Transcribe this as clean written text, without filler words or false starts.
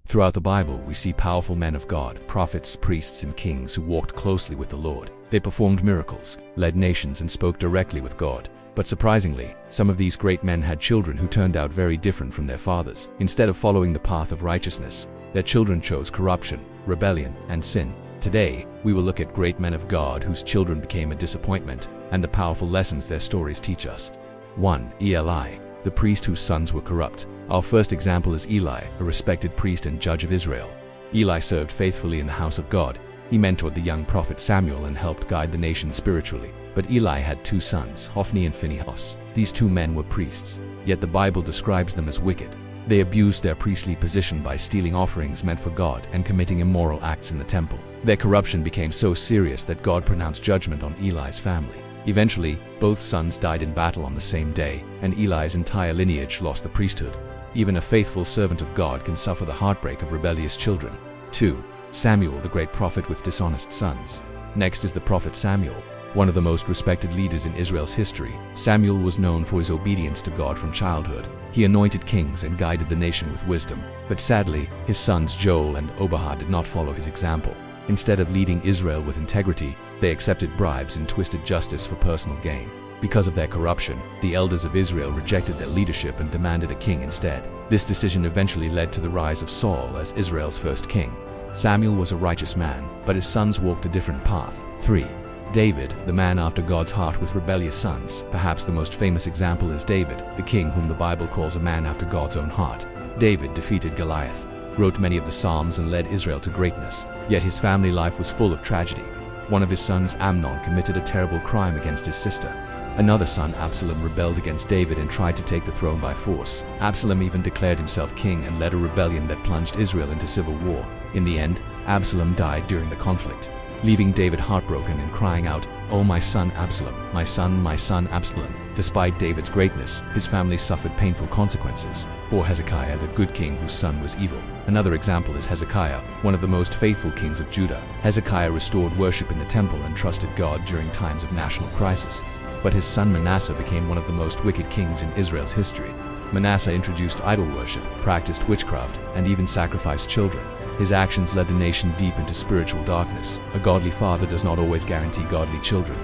Throughout the Bible, we see powerful men of God, prophets, priests, and kings who walked closely with the Lord. They performed miracles, led nations, and spoke directly with God. But surprisingly, some of these great men had children who turned out very different from their fathers. Instead of following the path of righteousness, their children chose corruption, rebellion, and sin. Today, we will look at great men of God whose children became a disappointment, and the powerful lessons their stories teach us. 1. Eli, the priest whose sons were corrupt. Our first example is Eli, a respected priest and judge of Israel. Eli served faithfully in the house of God. He mentored the young prophet Samuel and helped guide the nation spiritually. But Eli had two sons, Hophni and Phinehas. These two men were priests, yet the Bible describes them as wicked. They abused their priestly position by stealing offerings meant for God and committing immoral acts in the temple. Their corruption became so serious that God pronounced judgment on Eli's family. Eventually, both sons died in battle on the same day, and Eli's entire lineage lost the priesthood. Even a faithful servant of God can suffer the heartbreak of rebellious children. 2. Samuel, the great prophet with dishonest sons. Next is the prophet Samuel, one of the most respected leaders in Israel's history. Samuel was known for his obedience to God from childhood. He anointed kings and guided the nation with wisdom. But sadly, his sons Joel and Obahah did not follow his example. Instead of leading Israel with integrity, they accepted bribes and twisted justice for personal gain. Because of their corruption, the elders of Israel rejected their leadership and demanded a king instead. This decision eventually led to the rise of Saul as Israel's first king. Samuel was a righteous man, but his sons walked a different path. 3. David, the man after God's heart with rebellious sons. Perhaps the most famous example is David, the king whom the Bible calls a man after God's own heart. David defeated Goliath, wrote many of the Psalms, and led Israel to greatness. Yet his family life was full of tragedy. One of his sons, Amnon, committed a terrible crime against his sister. Another son, Absalom, rebelled against David and tried to take the throne by force. Absalom even declared himself king and led a rebellion that plunged Israel into civil war. In the end, Absalom died during the conflict, leaving David heartbroken and crying out, "Oh, my son Absalom, my son Absalom." Despite David's greatness, his family suffered painful consequences. 4. Hezekiah, the good king whose son was evil. Another example is Hezekiah, one of the most faithful kings of Judah. Hezekiah restored worship in the temple and trusted God during times of national crisis. But his son Manasseh became one of the most wicked kings in Israel's history. Manasseh introduced idol worship, practiced witchcraft, and even sacrificed children. His actions led the nation deep into spiritual darkness. A godly father does not always guarantee godly children.